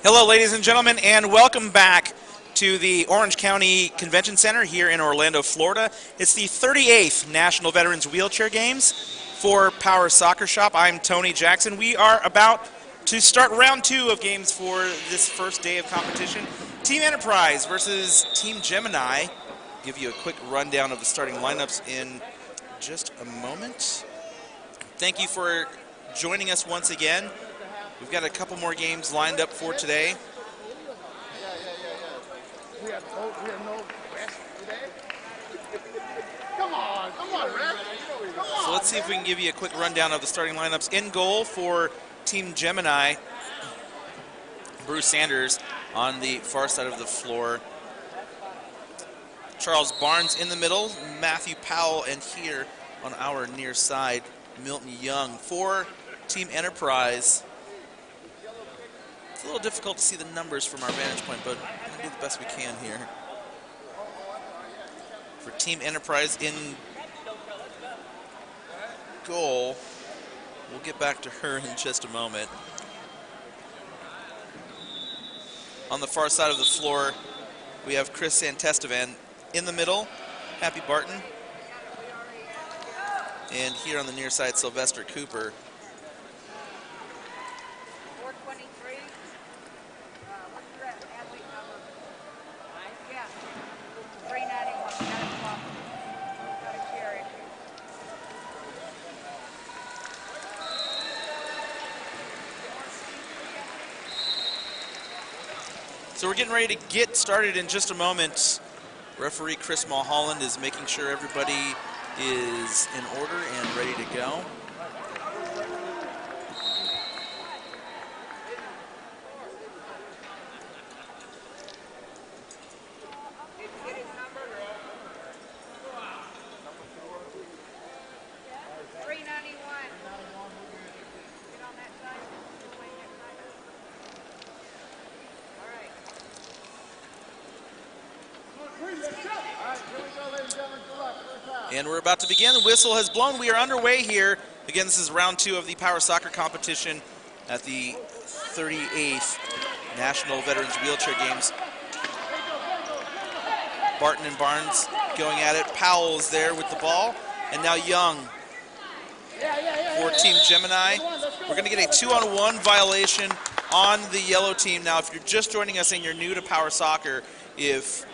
Hello, ladies and gentlemen, and welcome back to the Orange County Convention Center here in Orlando, Florida. It's the 38th National Veterans Wheelchair Games for Power Soccer Shop. I'm Tony Jackson. We are about to start round two of games for this first day of competition. Team Enterprise versus Team Gemini. Give you a quick rundown of the starting lineups in just a moment. Thank you for joining us once again. We've got a couple more games lined up for today. We have no rest today. Come on, rest. So let's see if we can give you a quick rundown of the starting lineups. In goal for Team Gemini, Bruce Sanders on the far side of the floor. Charles Barnes in the middle, Matthew Powell, and here on our near side, Milton Young. For Team Enterprise, it's a little difficult to see the numbers from our vantage point, but we're going to do the best we can here. For Team Enterprise in goal, we'll get back to her in just a moment. On the far side of the floor, we have Chris Santestevan. In the middle, Happy Barton. And here on the near side, Sylvester Cooper. 423. What's your athlete number? Yeah. 391. Got a chair issue. So we're getting ready to get started in just a moment. Referee Chris Mulholland is making sure everybody is in order and ready to go. And we're about to begin. The whistle has blown. We are underway here. Again, this is round two of the Power Soccer competition at the 38th National Veterans Wheelchair Games. Barton and Barnes going at it. Powell's there with the ball. And now Young for Team Gemini. We're going to get a 2-on-1 violation on the yellow team. Now, if you're just joining us and you're new to Power Soccer, if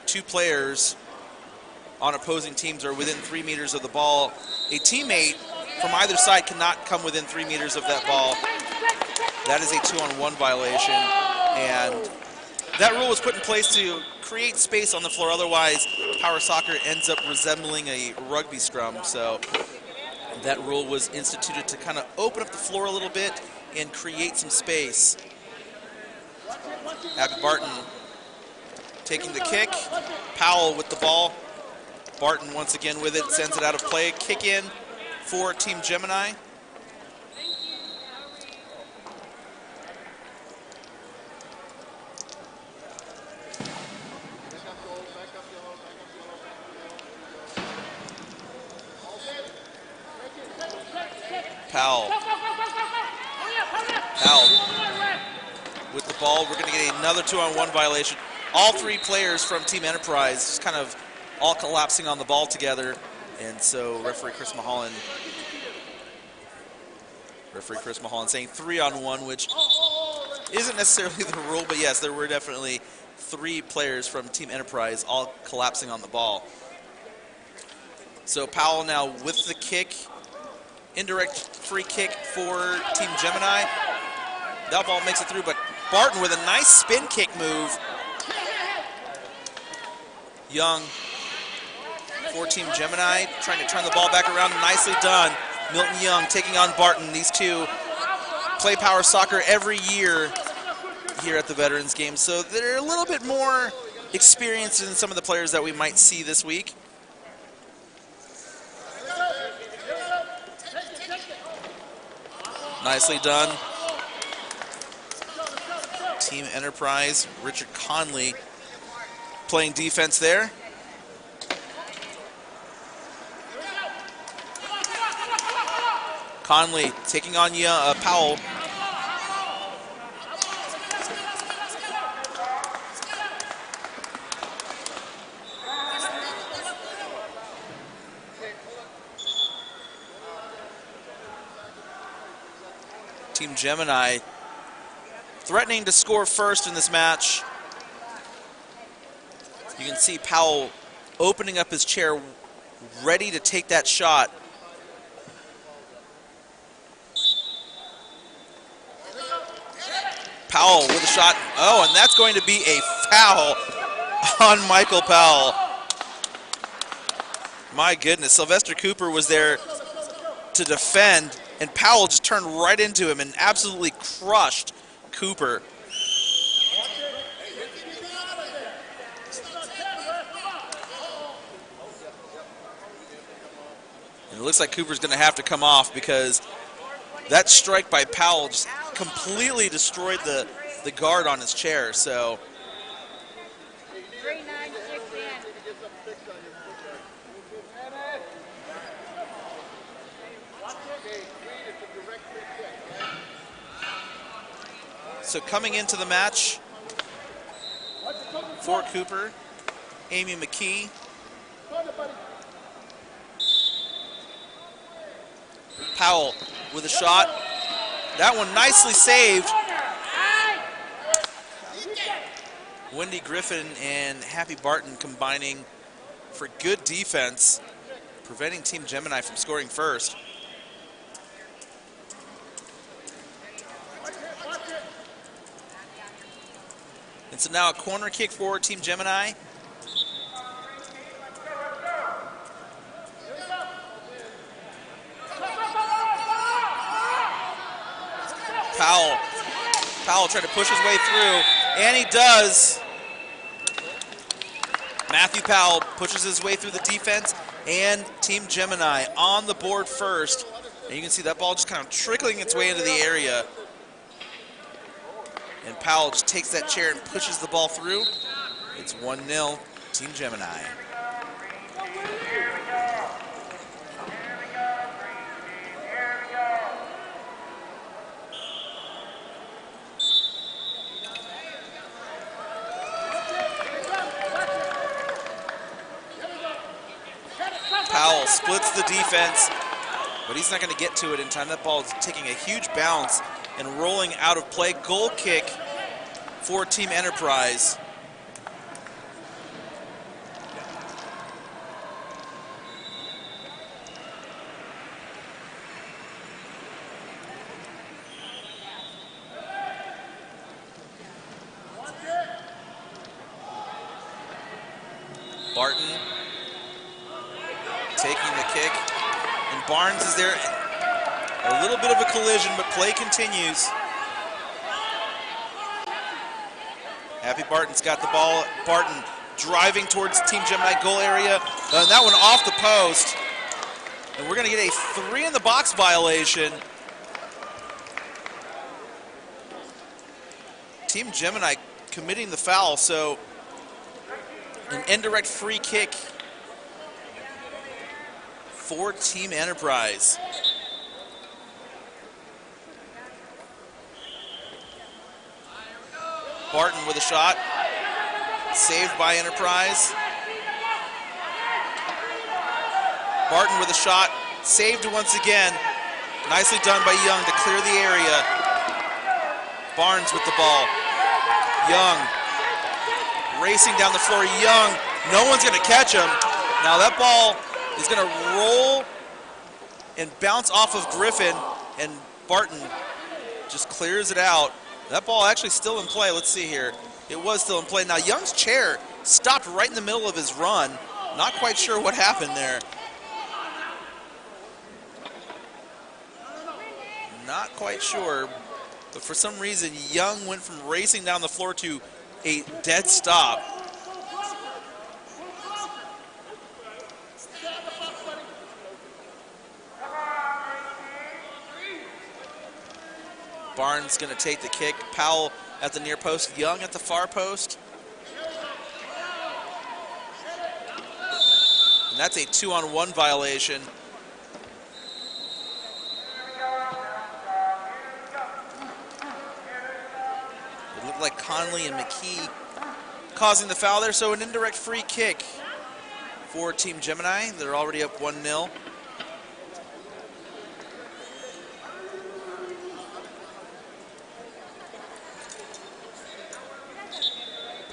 two players on opposing teams are within 3 meters of the ball, a teammate from either side cannot come within 3 meters of that ball. That is a 2-on-1 violation, and that rule was put in place to create space on the floor. Otherwise, Power Soccer ends up resembling a rugby scrum. So that rule was instituted to kind of open up the floor a little bit and create some space. Abby Barton taking the kick. Powell with the ball. Barton once again with it, sends it out of play. Kick in for Team Gemini. Powell with the ball. We're going to get another 2-on-1 violation. All three players from Team Enterprise just kind of all collapsing on the ball together, and so referee Chris Mulholland saying 3-on-1, which isn't necessarily the rule, but yes, there were definitely three players from Team Enterprise all collapsing on the ball. So Powell now with the kick, indirect free kick for Team Gemini. That ball makes it through, but Barton with a nice spin kick move. Young for Team Gemini, trying to turn the ball back around. Nicely done. Milton Young taking on Barton. These two play Power Soccer every year here at the Veterans Games, so they're a little bit more experienced than some of the players that we might see this week. Nicely done. Team Enterprise, Richard Conley playing defense there. Conley taking on Powell. Team Gemini threatening to score first in this match. You can see Powell opening up his chair, ready to take that shot. Powell with a shot. Oh, and that's going to be a foul on Michael Powell. My goodness, Sylvester Cooper was there to defend, and Powell just turned right into him and absolutely crushed Cooper. And it looks like Cooper's going to have to come off because that strike by Powell just completely destroyed the guard on his chair. So 396 in. So coming into the match for Cooper, Amy McKee. Powell with a shot. That one nicely saved. Wendy Griffin and Happy Barton combining for good defense, preventing Team Gemini from scoring first. And so now a corner kick for Team Gemini. Powell trying to push his way through, and he does. Matthew Powell pushes his way through the defense, and Team Gemini on the board first. And you can see that ball just kind of trickling its way into the area. And Powell just takes that chair and pushes the ball through. It's 1-0, Team Gemini. Powell splits the defense, but he's not going to get to it in time. That ball is taking a huge bounce and rolling out of play. Goal kick for Team Enterprise. Barton taking the kick, and Barnes is there. A little bit of a collision, but play continues. Happy Barton's got the ball. Barton driving towards Team Gemini goal area. And that one off the post. And we're going to get a 3-in-the-box violation. Team Gemini committing the foul, so an indirect free kick for Team Enterprise. Barton with a shot, saved by Enterprise. Barton with a shot, saved once again. Nicely done by Young to clear the area. Barnes with the ball. Young racing down the floor. Young, no one's going to catch him. Now that ball is going to roll and bounce off of Griffin, and Barton just clears it out. That ball actually still in play. Let's see here. It was still in play. Now Young's chair stopped right in the middle of his run. Not quite sure what happened there. Not quite sure, but for some reason Young went from racing down the floor to a dead stop. Barnes going to take the kick. Powell at the near post. Young at the far post. And that's a 2-on-1 violation. It looked like Conley and McKee causing the foul there, so an indirect free kick for Team Gemini. They're already up 1-0.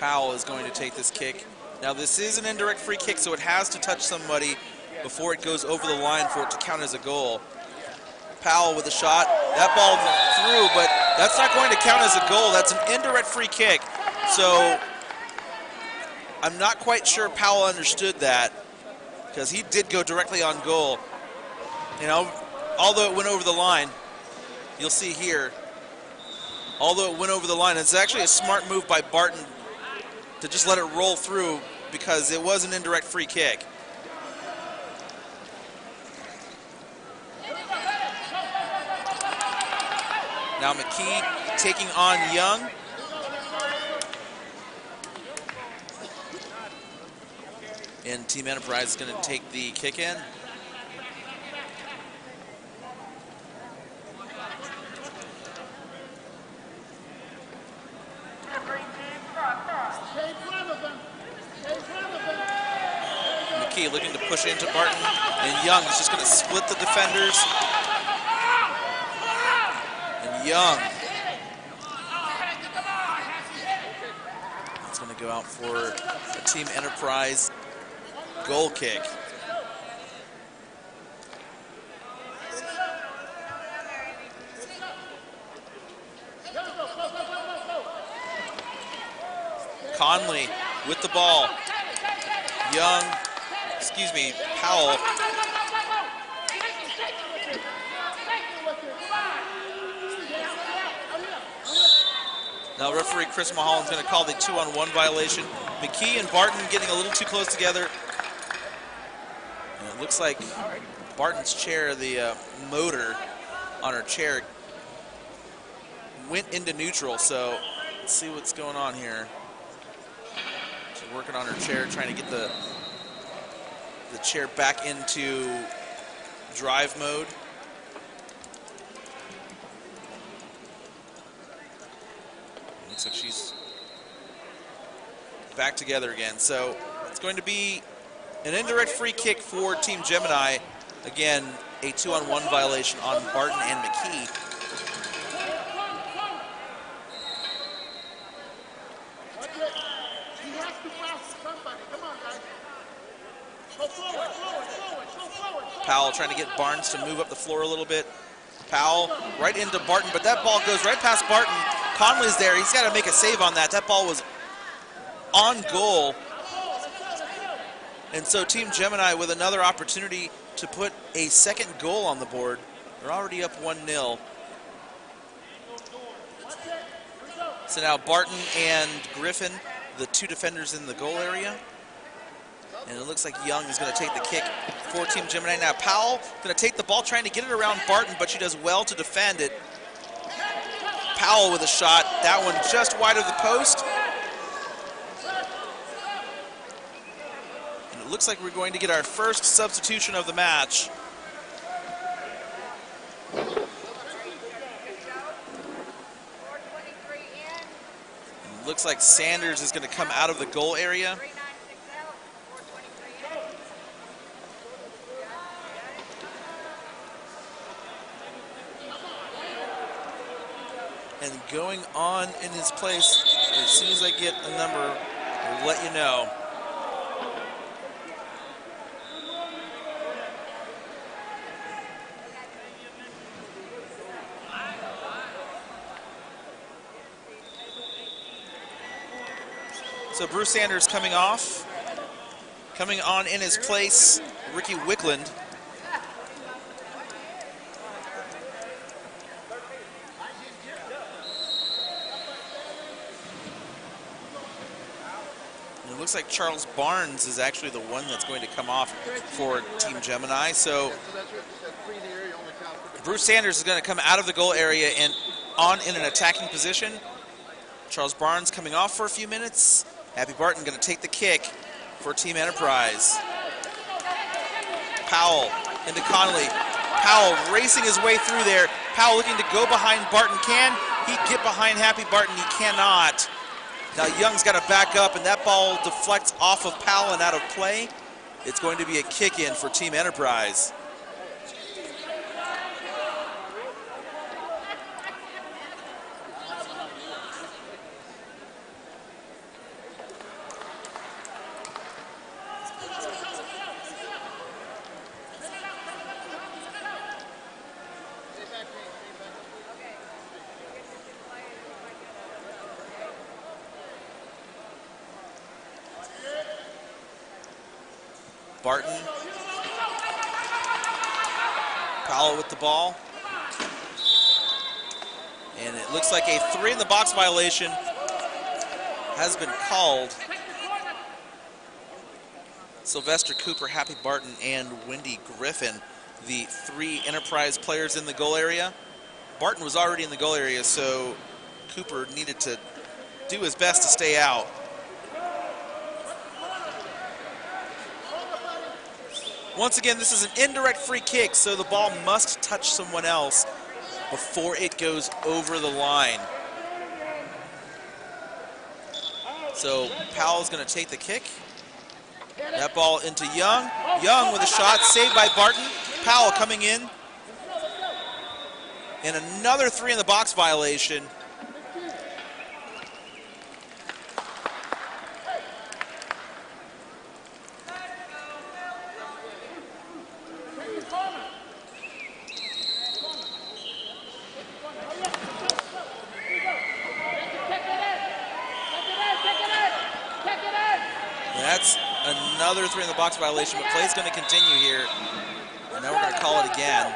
Powell is going to take this kick. Now this is an indirect free kick, so it has to touch somebody before it goes over the line for it to count as a goal. Powell with a shot. That ball through, but that's not going to count as a goal. That's an indirect free kick. So I'm not quite sure Powell understood that, because he did go directly on goal. You know, although it went over the line, you'll see here, although it went over the line, it's actually a smart move by Barton to just let it roll through, because it was an indirect free kick. Now McKee taking on Young. And Team Enterprise is going to take the kick in. McKee looking to push into Barton, and Young is just going to split the defenders. And Young is going to go out for a Team Enterprise goal kick. Conley with the ball. Powell. Now referee Chris Mulholland's going to call the 2-on-1 violation. McKee and Barton getting a little too close together. And it looks like Barton's chair, the motor on her chair, went into neutral, so let's see what's going on here. She's working on her chair, trying to get the chair back into drive mode. Looks like she's back together again. So it's going to be an indirect free kick for Team Gemini. Again, a 2-on-1 violation on Barton and McKee. Powell trying to get Barnes to move up the floor a little bit. Powell right into Barton, but that ball goes right past Barton. Conley's there. He's got to make a save on that. That ball was on goal. And so Team Gemini with another opportunity to put a second goal on the board. They're already up 1-0. So now Barton and Griffin, the two defenders in the goal area. And it looks like Young is going to take the kick for Team Gemini. Now Powell going to take the ball, trying to get it around Barton, but she does well to defend it. Powell with a shot. That one just wide of the post. And it looks like we're going to get our first substitution of the match. It looks like Sanders is going to come out of the goal area. And going on in his place, as soon as I get a number, I'll let you know. So Bruce Sanders coming off. Coming on in his place, Ricky Wickland. It looks like Charles Barnes is actually the one that's going to come off for Team Gemini. So Bruce Sanders is going to come out of the goal area and on in an attacking position. Charles Barnes coming off for a few minutes. Happy Barton going to take the kick for Team Enterprise. Powell into Connolly. Powell racing his way through there. Powell looking to go behind Barton. Can he get behind Happy Barton? He cannot. Now Young's got to back up, and that ball deflects off of Powell and out of play. It's going to be a kick in for Team Enterprise. Barton. Powell with the ball. And it looks like a 3-in-the-box violation has been called. Sylvester Cooper, Happy Barton, and Wendy Griffin, the 3 Enterprise players in the goal area. Barton was already in the goal area, so Cooper needed to do his best to stay out. Once again, this is an indirect free kick, so the ball must touch someone else before it goes over the line. So Powell's going to take the kick. That ball into Young. Young with a shot, saved by Barton. Powell coming in. And another 3-in-the-box violation. That's another 3-in-the-box violation, but play's going to continue here. And now we're going to call it again.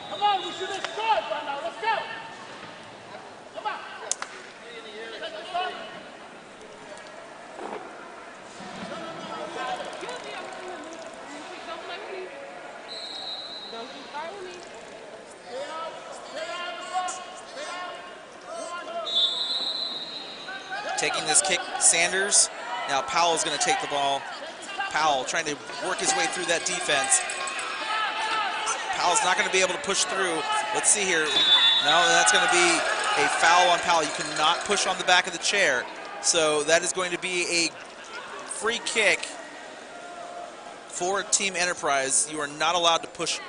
Come on, we should have scored by now. Let's go. Come on. Taking this kick, Sanders. Now Powell's going to take the ball. Powell trying to work his way through that defense. Powell's not going to be able to push through. Let's see here. No, that's going to be a foul on Powell. You cannot push on the back of the chair. So that is going to be a free kick for Team Enterprise. You are not allowed to push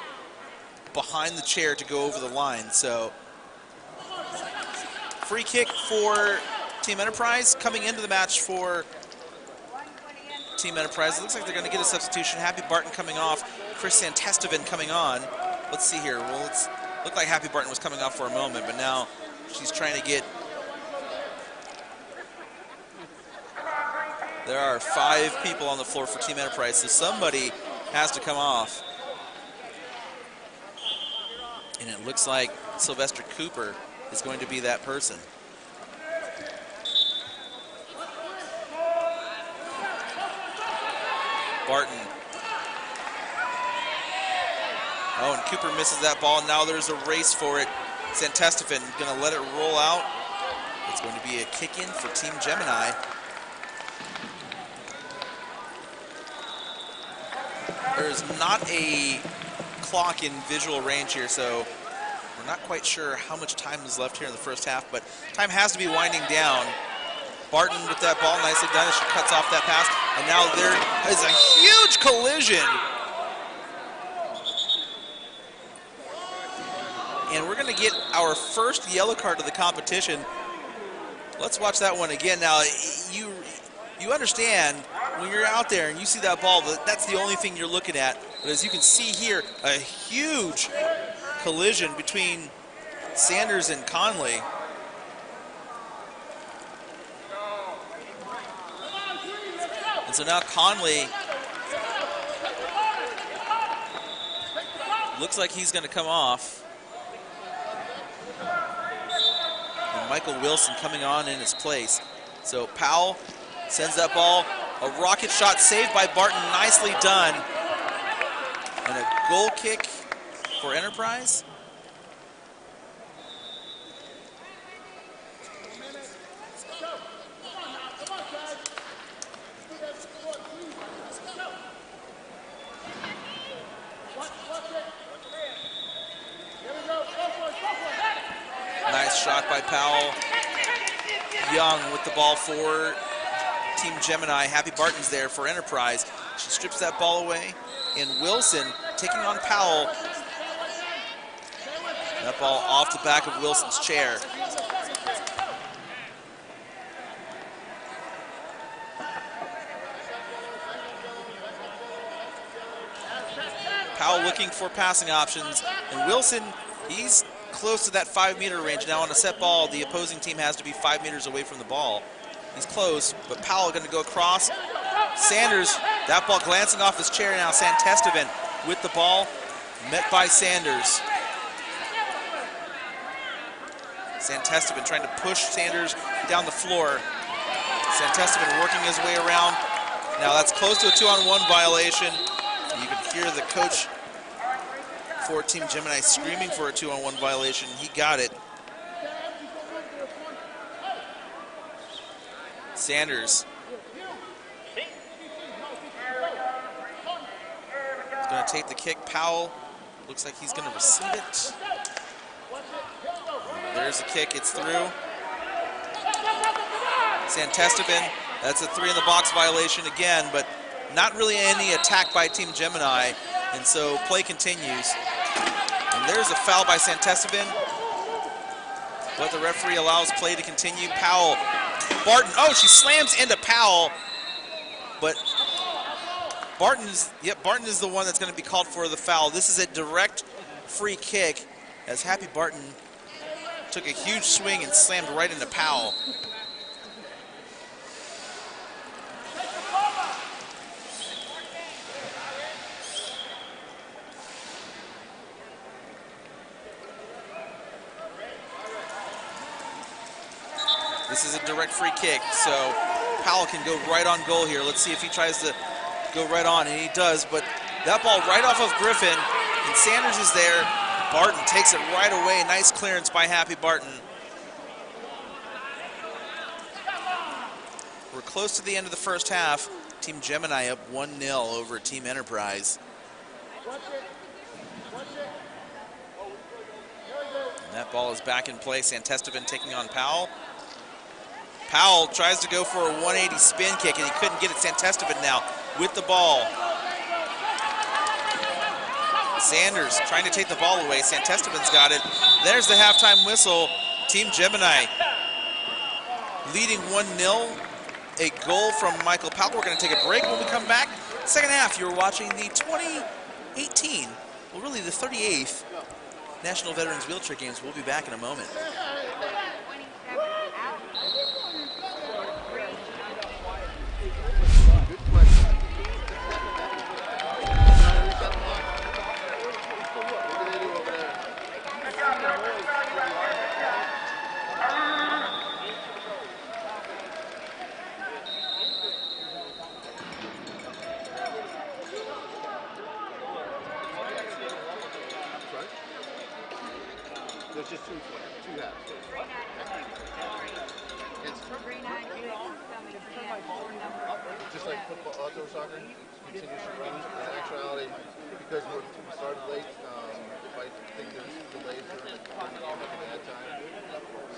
behind the chair to go over the line. So free kick for Team Enterprise. Coming into the match for Team Enterprise, it looks like they're going to get a substitution. Happy Barton coming off, Chris Santestevan coming on. Let's see here. Well, it's looked like Happy Barton was coming off for a moment, but now she's trying to get. There are 5 people on the floor for Team Enterprise, so somebody has to come off. And it looks like Sylvester Cooper is going to be that person. Barton. Oh, and Cooper misses that ball. Now there's a race for it. Santestevan going to let it roll out. It's going to be a kick in for Team Gemini. There's not a clock in visual range here, so we're not quite sure how much time is left here in the first half, but time has to be winding down. Barton with that ball, nicely done as she cuts off that pass. And now there is a huge collision. And we're going to get our first yellow card of the competition. Let's watch that one again. Now, you understand when you're out there and you see that ball, that's the only thing you're looking at. But as you can see here, a huge collision between Sanders and Conley. And so now Conley looks like he's going to come off. And Michael Wilson coming on in his place. So Powell sends that ball. A rocket shot saved by Barton. Nicely done. And a goal kick for Enterprise. Nice shot by Powell. Young with the ball for Team Gemini. Happy Barton's there for Enterprise. She strips that ball away. And Wilson taking on Powell. That ball off the back of Wilson's chair. Powell looking for passing options. And Wilson, he's close to that 5-meter range. Now on a set ball, the opposing team has to be 5 meters away from the ball. He's close, but Powell going to go across. Sanders That ball glancing off his chair now. Santesteban with the ball, met by Sanders. Santesteban trying to push Sanders down the floor. Santesteban working his way around. Now that's close to a 2-on-1 violation. You can hear the coach for Team Gemini screaming for a 2-on-1 violation. He got it. Sanders is going to take the kick. Powell looks like he's going to receive it. There's the kick. It's through. Santesteban, that's a 3-in-the-box violation again, but not really any attack by Team Gemini, and so play continues. And there's a foul by Santesteban, but the referee allows play to continue. Powell, Barton, oh, she slams into Powell, but Barton is the one that's going to be called for the foul. This is a direct free kick, as Happy Barton took a huge swing and slammed right into Powell. This is a direct free kick, so Powell can go right on goal here. Let's see if he tries to go right on, and he does, but that ball right off of Griffin, and Sanders is there. Barton takes it right away. Nice clearance by Happy Barton. We're close to the end of the first half. Team Gemini up 1-0 over Team Enterprise. And that ball is back in play. Santesteban taking on Powell. Powell tries to go for a 180 spin kick, and he couldn't get it. Santesteban now with the ball. Sanders trying to take the ball away. Santesteban's got it. There's the halftime whistle. Team Gemini leading 1-0. A goal from Michael Powell. We're going to take a break. When we come back, second half, you're watching the 2018, well, really the 38th National Veterans Wheelchair Games. We'll be back in a moment. There's just two halves. Just like football, outdoor soccer continues to run. In actuality, because we started late, I think there's delays during the game at that time.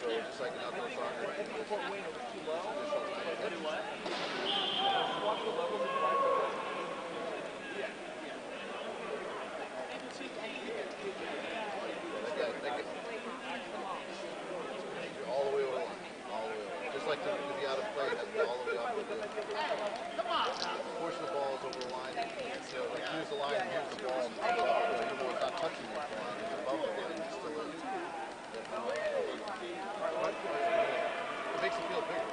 So just like in outdoor soccer, all the way over the line, all the way over. Just like to be out of play, it has to be all the way off the field. Portion the ball is over the line. You know, like use the line and use the ball. Even though it's not touching the line, it's above the line. It's still it makes it feel bigger.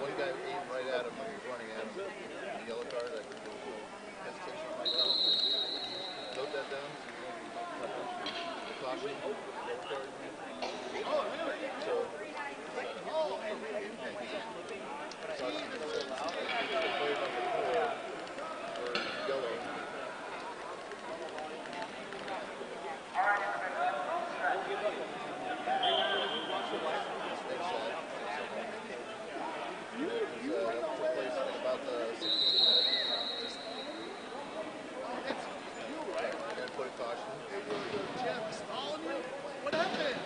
One guy aimed right at him when he was running at him. The yellow card, I think there was no hesitation on my part. Note that down. The caution. Oh, really? So, caution. Player number 4 for yellow. Took place in about the 16th minute. And put a caution. Jeff, what happened?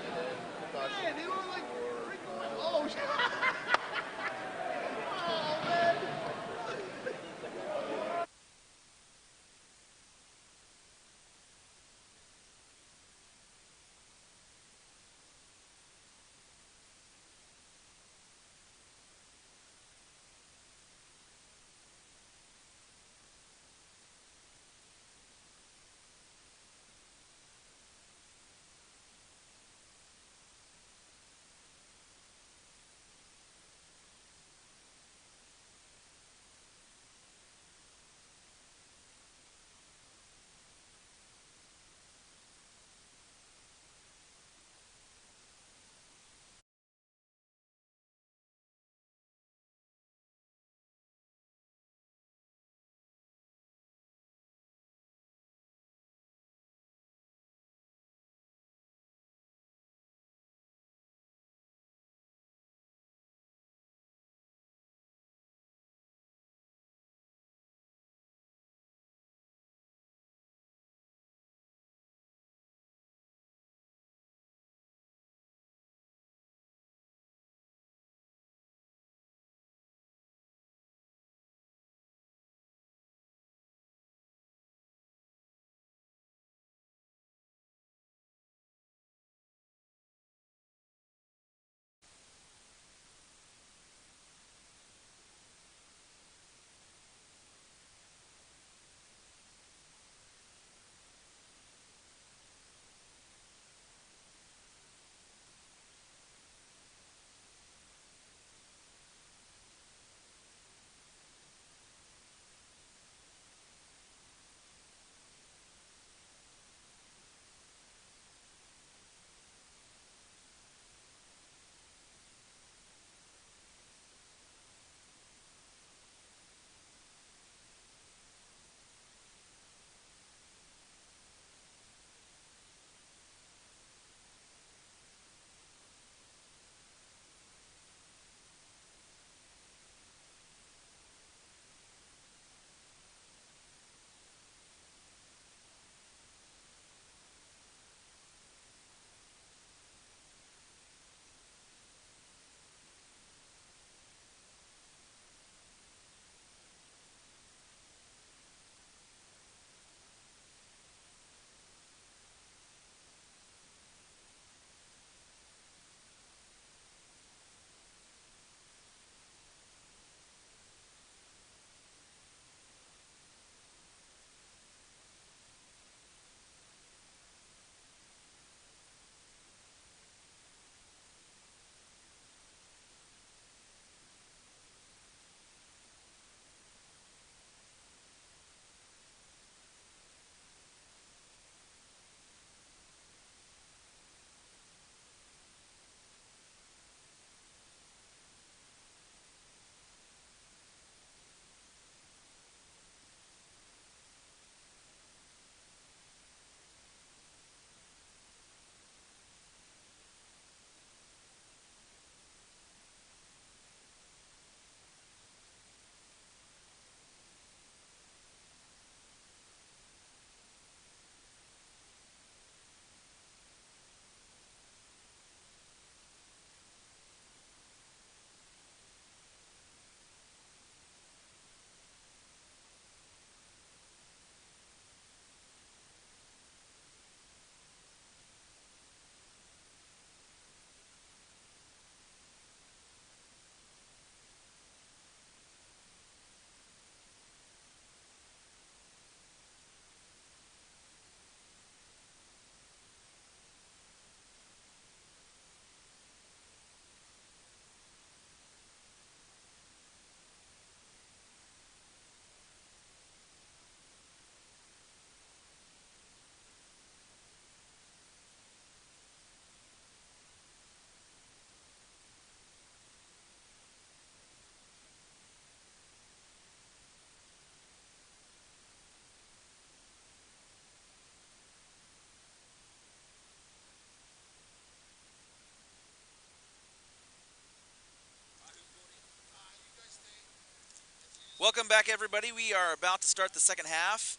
Welcome back, everybody. We are about to start the second half.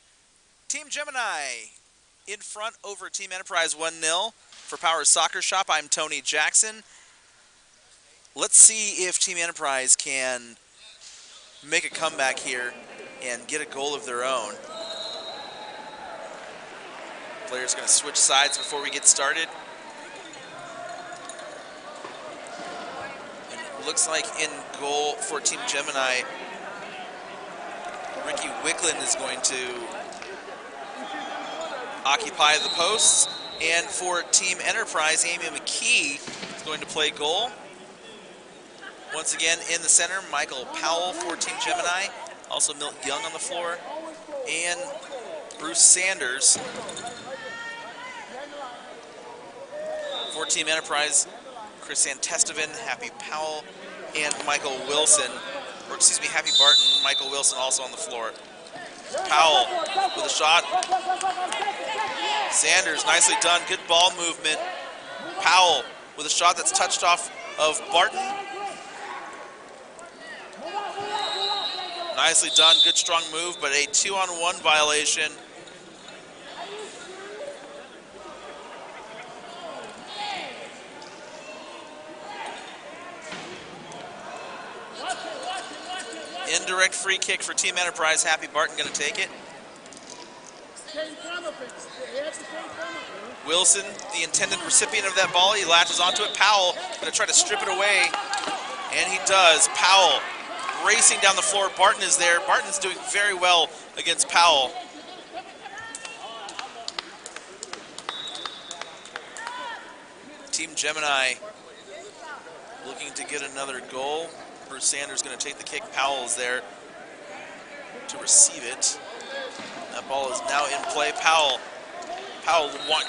Team Gemini in front over Team Enterprise 1-0 for Powers Soccer Shop. I'm Tony Jackson. Let's see if Team Enterprise can make a comeback here and get a goal of their own. Players going to switch sides before we get started. And it looks like in goal for Team Gemini, Ricky Wicklund is going to occupy the posts. And for Team Enterprise, Amy McKee is going to play goal. Once again, in the center, Michael Powell for Team Gemini. Also Milton Young on the floor. And Bruce Sanders for Team Enterprise. Chris Antestevan, Happy Powell, and Michael Wilson. Or excuse me, Happy Barton, Michael Wilson also on the floor. Powell with a shot. Sanders, nicely done, good ball movement. Powell with a shot that's touched off of Barton. Nicely done, good strong move, but a 2-on-1 violation. Indirect free kick for Team Enterprise. Happy Barton going to take it. Wilson, the intended recipient of that ball, he latches onto it. Powell going to try to strip it away, and he does. Powell racing down the floor. Barton is there. Barton's doing very well against Powell. Team Gemini looking to get another goal. Bruce Sanders going to take the kick. Powell is there to receive it. That ball is now in play. Powell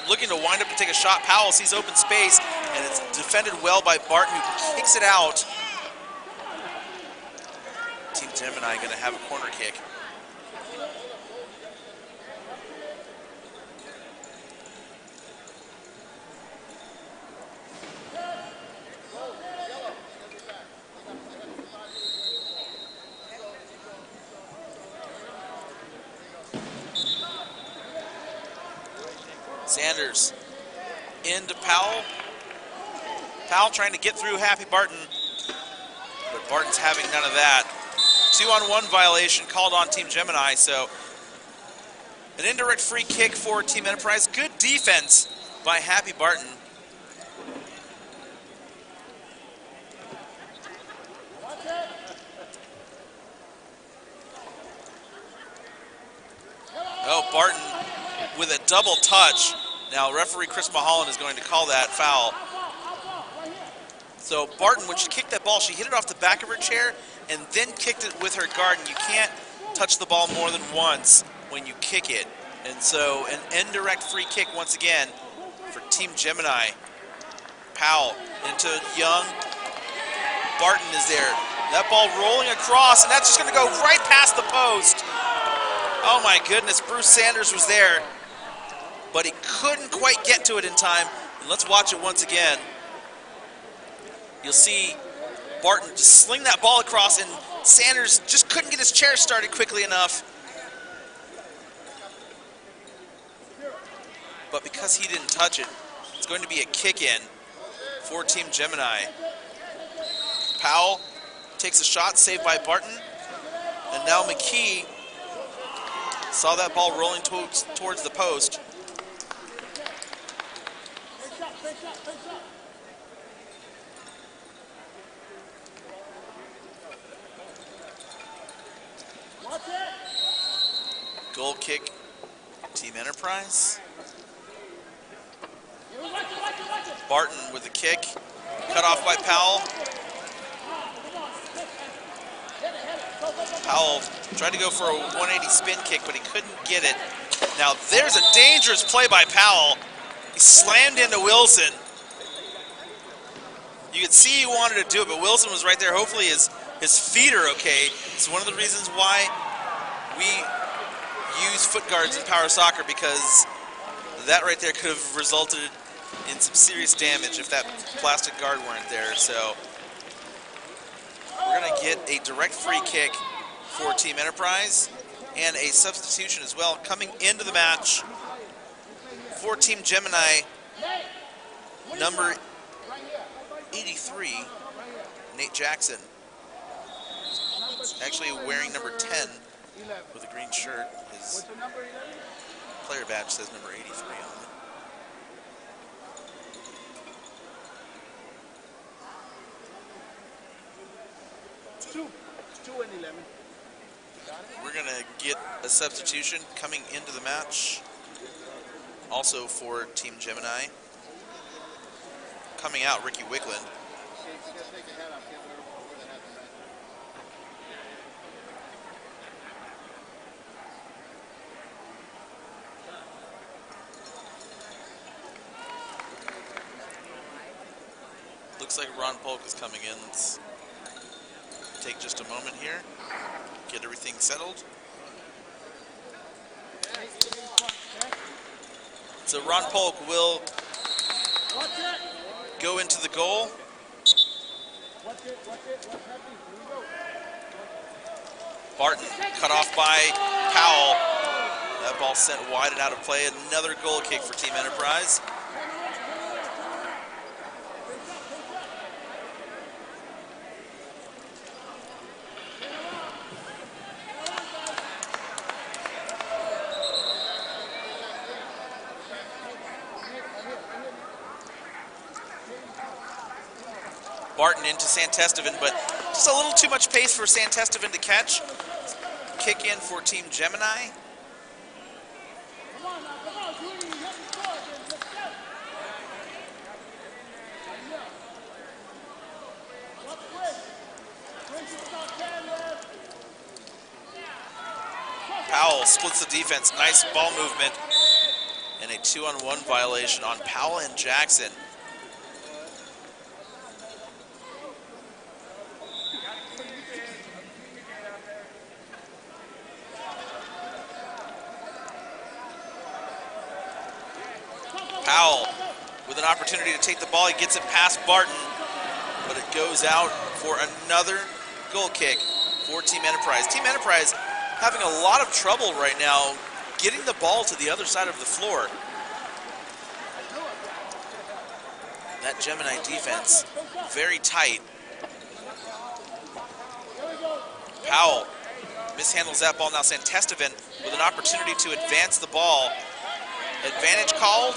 looking to wind up to take a shot. Powell sees open space, and it's defended well by Barton, who kicks it out. Team Gemini going to have a corner kick. Sanders into Powell. Powell trying to get through Happy Barton, but Barton's having none of that. 2-on-1 violation called on Team Gemini, so an indirect free kick for Team Enterprise. Good defense by Happy Barton. Oh, Barton with a double touch. Now referee Chris Mulholland is going to call that foul. So Barton, when she kicked that ball, she hit it off the back of her chair and then kicked it with her guard, and you can't touch the ball more than once when you kick it. And so an indirect free kick once again for Team Gemini. Powell into Young. Barton is there. That ball rolling across, and that's just going to go right past the post. Oh my goodness, Bruce Sanders was there, but he couldn't quite get to it in time. And let's watch it once again. You'll see Barton just sling that ball across, and Sanders just couldn't get his chair started quickly enough. But because he didn't touch it, it's going to be a kick in for Team Gemini. Powell takes a shot, saved by Barton. And now McKee saw that ball rolling towards the post. Goal kick, Team Enterprise. Barton with the kick, cut off by Powell. Powell tried to go for a 180 spin kick, but he couldn't get it. Now there's a dangerous play by Powell. He slammed into Wilson. You could see he wanted to do it, but Wilson was right there. Hopefully his feet are okay. It's one of the reasons why we use foot guards in power soccer, because that right there could have resulted in some serious damage if that plastic guard weren't there. So we're going to get a direct free kick for Team Enterprise, and a substitution as well coming into the match for Team Gemini, number 83, Nate Jackson. Actually wearing number 10 with a green shirt. His player badge says number 83 on it. Two and 11. We're going to get a substitution coming into the match, also for Team Gemini. Coming out, Ricky Wigland. Looks like Ron Polk is coming in. Let's take just a moment here, get everything settled. So Ron Polk will go into the goal. Barton cut off by Powell. That ball sent wide and out of play. Another goal kick for Team Enterprise. Barton into Santestevan, but just a little too much pace for Santestevan to catch. Kick in for Team Gemini. Powell splits the defense. Nice ball movement. And a 2-on-1 violation on Powell and Jackson. Powell with an opportunity to take the ball. He gets it past Barton, but it goes out for another goal kick for Team Enterprise. Team Enterprise having a lot of trouble right now getting the ball to the other side of the floor. That Gemini defense, very tight. Powell mishandles that ball. Now Santestevan with an opportunity to advance the ball. Advantage called.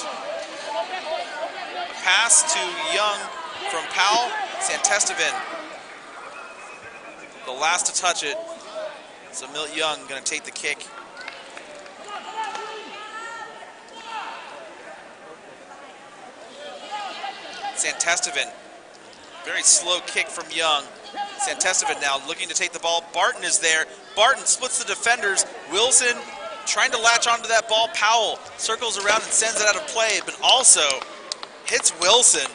A pass to Young from Powell. Santestevan, the last to touch it. So Milt Young going to take the kick. Santestevan, very slow kick from Young. Santestevan now looking to take the ball. Barton is there. Barton splits the defenders. Wilson trying to latch onto that ball. Powell circles around and sends it out of play, but also hits Wilson.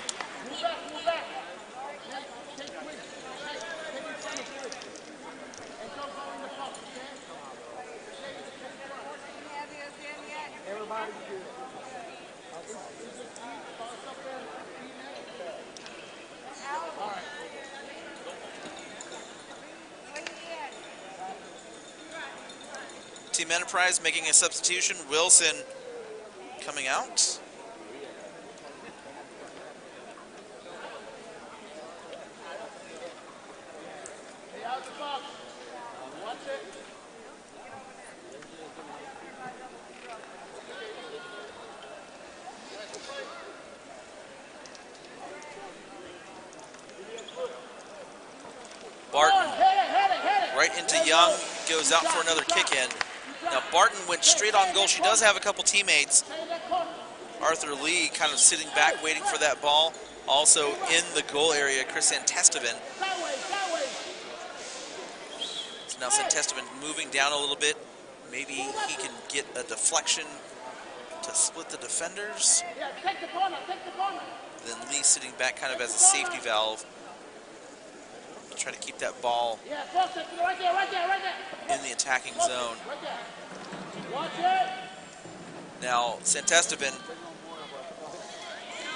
Team Enterprise making a substitution. Wilson coming out. Barton right into Young, goes out for another kick in. Now Barton went straight on goal. She does have a couple teammates. Arthur Lee kind of sitting back waiting for that ball. Also in the goal area, Chris Santestevan. So now Santestevan moving down a little bit. Maybe he can get a deflection to split the defenders. Then Lee sitting back kind of as a safety valve. Try to keep that ball in the attacking zone. Now Santestevan,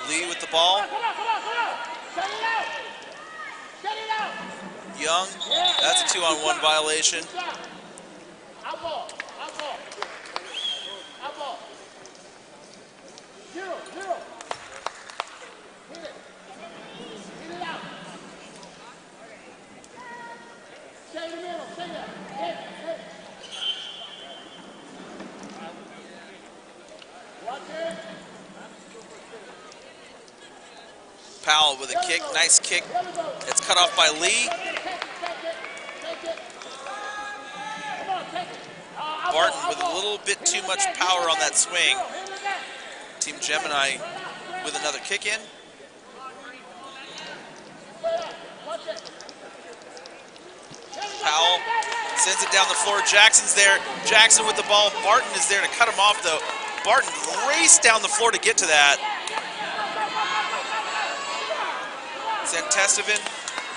Lee with the ball. Young, that's a 2-on-1 violation. Out ball. Out ball. Out ball. 0, 0. Hit it. Hit it out. Stay in the middle. Stay there. Hit. Hit. Watch it. Powell with a kick, nice kick. It's cut off by Lee. Take it. Take it. Come on, take it. Out Barton ball, with out a ball. little bit Hit too it much again, power hit it on that again. swing. Hit it again. Team Gemini with another kick in. Watch it. Powell sends it down the floor. Jackson's there. Jackson with the ball. Barton is there to cut him off, though. Barton raced down the floor to get to that. Santestevan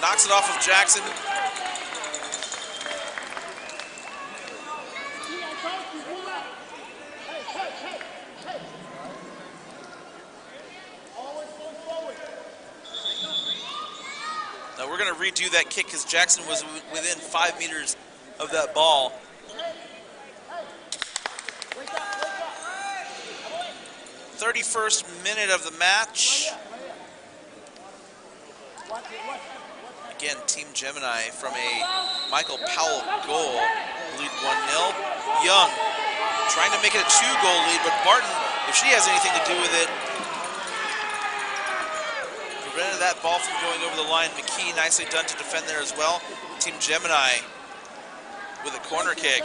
knocks it off of Jackson. Now we're going to redo that kick because Jackson was within 5 meters of that ball. 31st minute of the match. Again, Team Gemini from a Michael Powell goal, lead 1-0. Young trying to make it a 2-goal lead, but Barton, if she has anything to do with it, prevented that ball from going over the line. McKee nicely done to defend there as well. Team Gemini with a corner kick.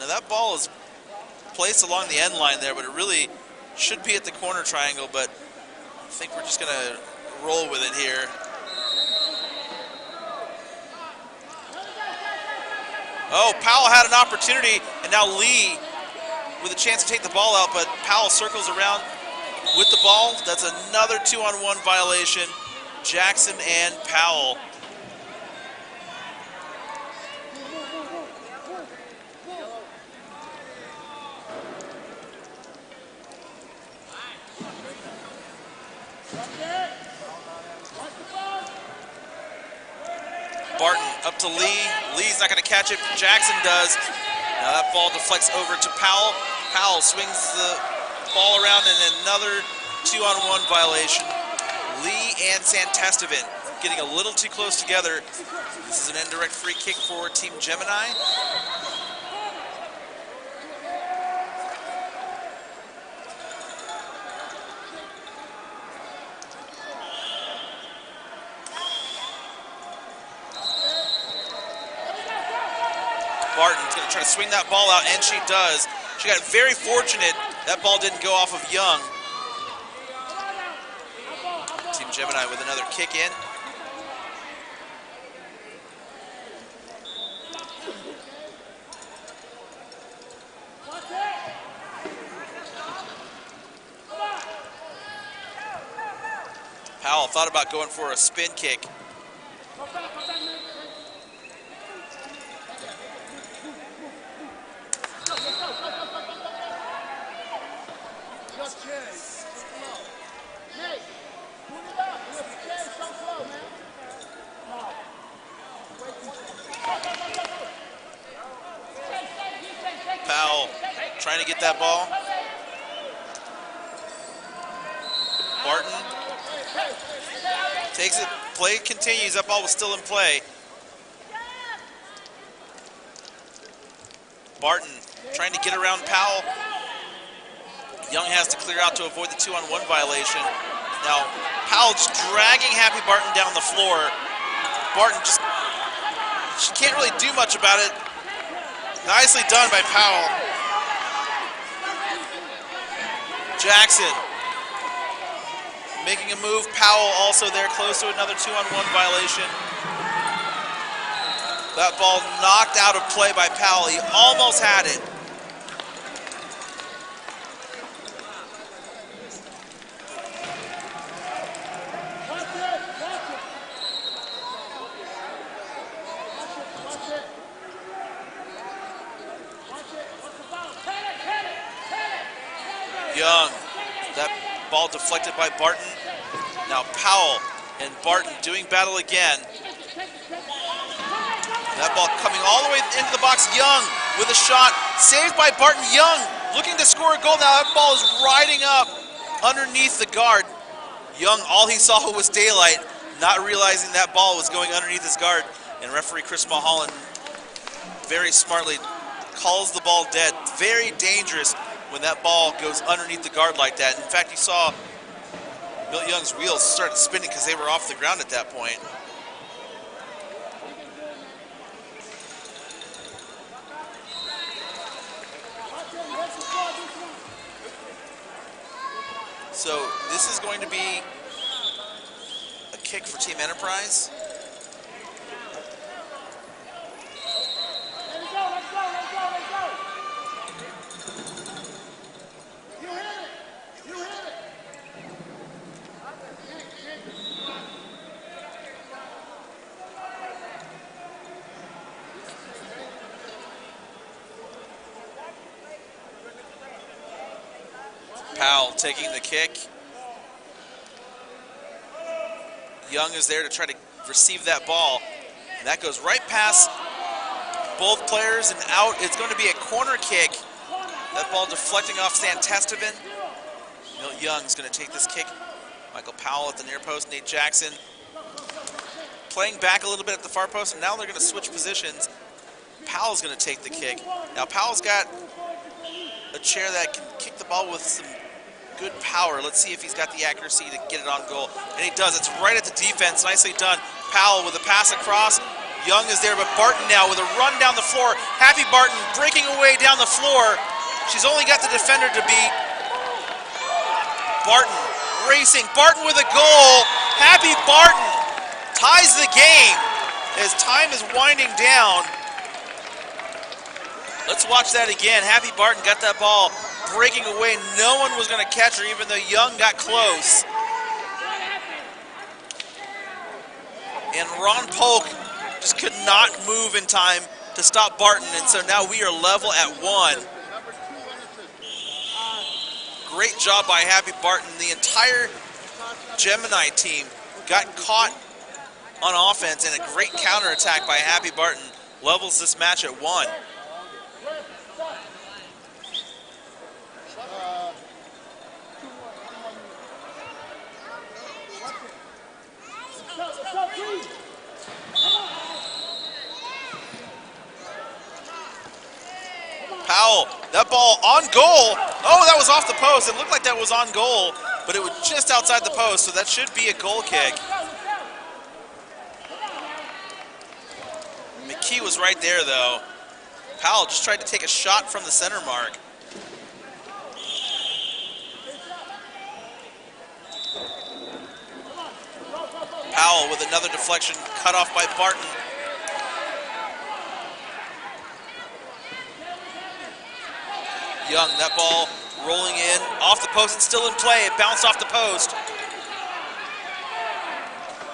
Now that ball is placed along the end line there, but it really should be at the corner triangle, but I think we're just gonna roll with it here. Oh, Powell had an opportunity, and now Lee with a chance to take the ball out, but Powell circles around with the ball. That's another 2-on-1 violation. Jackson and Powell. Barton up to Lee. Lee's not going to catch it. Jackson does. Now that ball deflects over to Powell. Powell swings the ball around in another 2-on-1 violation. Lee and Santestevan getting a little too close together. This is an indirect free kick for Team Gemini. Barton's going to try to swing that ball out, and she does. She got very fortunate. That ball didn't go off of Young. Team Gemini with another kick in. Powell thought about going for a spin kick. Powell trying to get that ball. Barton takes it. Play continues. That ball was still in play. Barton trying to get around Powell. Young has to clear out to avoid the 2-on-1 violation. Now, Powell just dragging Happy Barton down the floor. Barton just, she can't really do much about it. Nicely done by Powell. Jackson making a move. Powell also there, close to another 2-on-1 violation. That ball knocked out of play by Powell. He almost had it. Young, that Ball deflected by Barton. Now Powell and Barton doing battle again. That ball coming all the way into the box. Young with a shot, saved by Barton. Young looking to score a goal. Now that ball is riding up underneath the guard. Young, all he saw was daylight, not realizing that ball was going underneath his guard. And referee Chris Mulholland very smartly calls the ball dead. Very dangerous when that ball goes underneath the guard like that. In fact, you saw Milt Young's wheels started spinning because they were off the ground at that point. So this is going to be a kick for Team Enterprise. Powell taking the kick. Young is there to try to receive that ball. And that goes right past both players and out. It's going to be a corner kick. That ball deflecting off Santestevan. Milt Young's going to take this kick. Michael Powell at the near post. Nate Jackson playing back a little bit at the far post. And now they're going to switch positions. Powell's going to take the kick. Now Powell's got a chair that can kick the ball with some good power. Let's see if he's got the accuracy to get it on goal. And he does. It's right at the defense. Nicely done. Powell with a pass across. Young is there, but Barton now with a run down the floor. Happy Barton breaking away down the floor. She's only got the defender to beat. Barton racing. Barton with a goal. Happy Barton ties the game as time is winding down. Let's watch that again. Happy Barton got that ball breaking away. No one was going to catch her, even though Young got close. And Ron Polk just could not move in time to stop Barton, and so now we are level at 1. Great job by Happy Barton. The entire Gemini team got caught on offense, and a great counterattack by Happy Barton levels this match at 1. Powell, that ball on goal. Oh, that was off the post. It looked like that was on goal, but it was just outside the post, so that should be a goal kick. McKee was right there, though. Powell just tried to take a shot from the center mark. Powell with another deflection cut off by Barton. Young, that ball rolling in, off the post and still in play. It bounced off the post.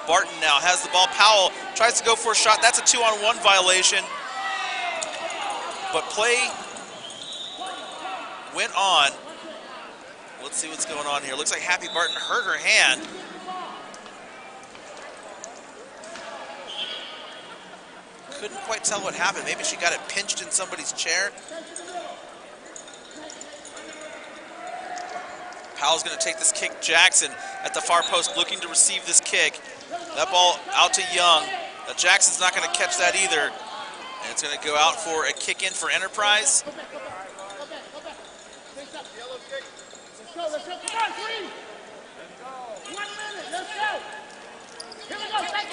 Barton now has the ball. Powell tries to go for a shot. That's a 2-on-1 violation. But play went on. Let's see what's going on here. Looks like Happy Barton hurt her hand. Couldn't quite tell what happened. Maybe she got it pinched in somebody's chair. Powell's going to take this kick. Jackson at the far post looking to receive this kick. That ball out to Young. Now Jackson's not going to catch that either. And it's going to go out for a kick in for Enterprise.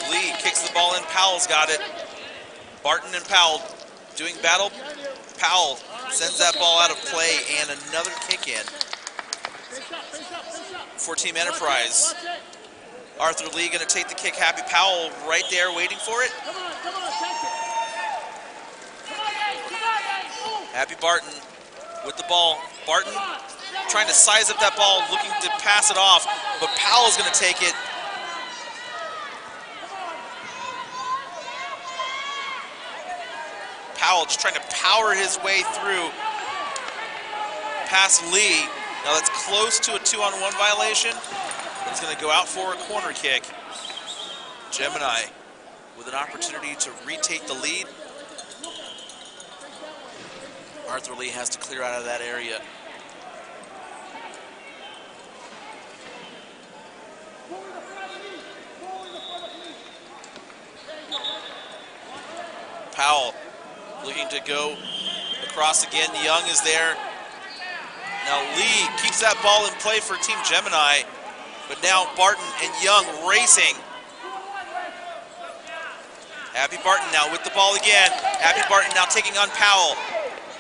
Lee kicks the ball in. Powell's got it. Barton and Powell doing battle. Powell sends that ball out of play and another kick in for Team Enterprise. Arthur Lee going to take the kick. Happy Powell right there waiting for it. Happy Barton with the ball. Barton trying to size up that ball, looking to pass it off, but Powell's going to take it. Powell just trying to power his way through past Lee. Now that's close to a 2-on-1 violation. It's going to go out for a corner kick. Gemini with an opportunity to retake the lead. Arthur Lee has to clear out of that area. Powell looking to go across again. Young is there. Now Lee keeps that ball in play for Team Gemini, but now Barton and Young racing. Abby Barton now with the ball again. Abby Barton now taking on Powell.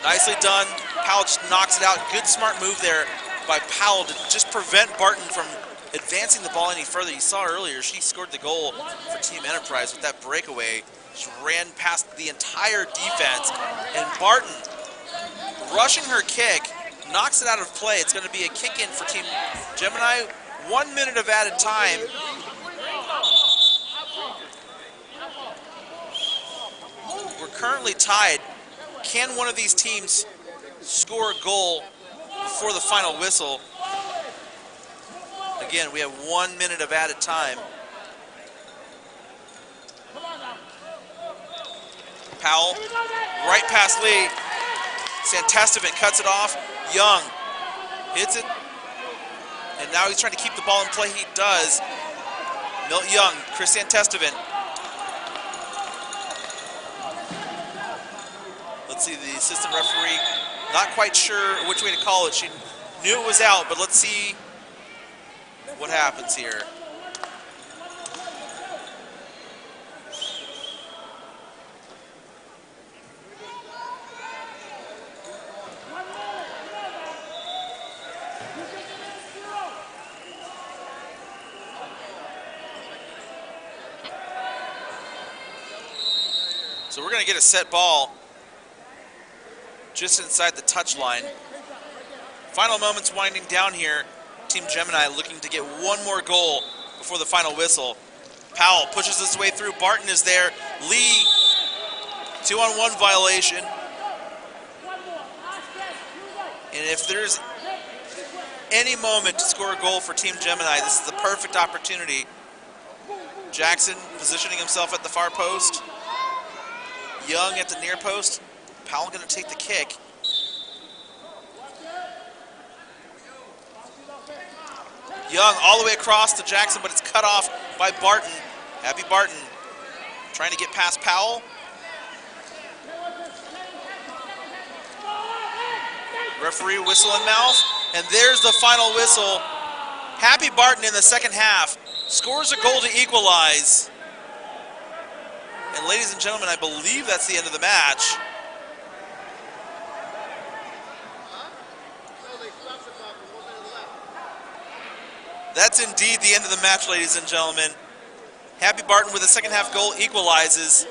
Nicely done. Powell just knocks it out. Good smart move there by Powell to just prevent Barton from advancing the ball any further. You saw earlier, she scored the goal for Team Enterprise with that breakaway. She ran past the entire defense, and Barton, rushing her kick, knocks it out of play. It's going to be a kick in for Team Gemini. 1 minute of added time. We're currently tied. Can one of these teams score a goal before the final whistle? Again, we have 1 minute of added time. Powell, right past Lee. Santestevan cuts it off. Young hits it. And now he's trying to keep the ball in play. He does. Milt Young, Chris Santestevan. Let's see, the assistant referee, not quite sure which way to call it. She knew it was out, but let's see what happens here. So we're going to get a set ball just inside the touch line. Final moments winding down here. Team Gemini looking to get one more goal before the final whistle. Powell pushes his way through. Barton is there. Lee, 2-on-1 violation. And if there's any moment to score a goal for Team Gemini, this is the perfect opportunity. Jackson positioning himself at the far post. Young at the near post. Powell going to take the kick. Young all the way across to Jackson, but it's cut off by Barton. Abby Barton trying to get past Powell. Referee whistle in mouth, and there's the final whistle. Abby Barton in the second half scores a goal to equalize. And ladies and gentlemen, I believe that's the end of the match. That's indeed the end of the match, ladies and gentlemen. Abby Barton with a second half goal equalizes.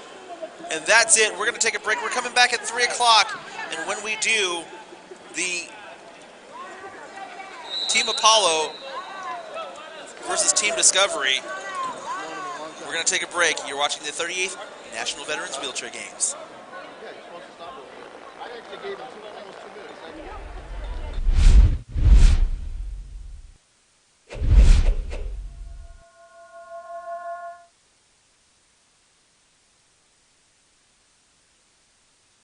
And that's it. We're going to take a break. We're coming back at 3 o'clock. And when we do, the Team Apollo versus Team Discovery. We're going to take a break. You're watching the 38th National Veterans Wheelchair Games.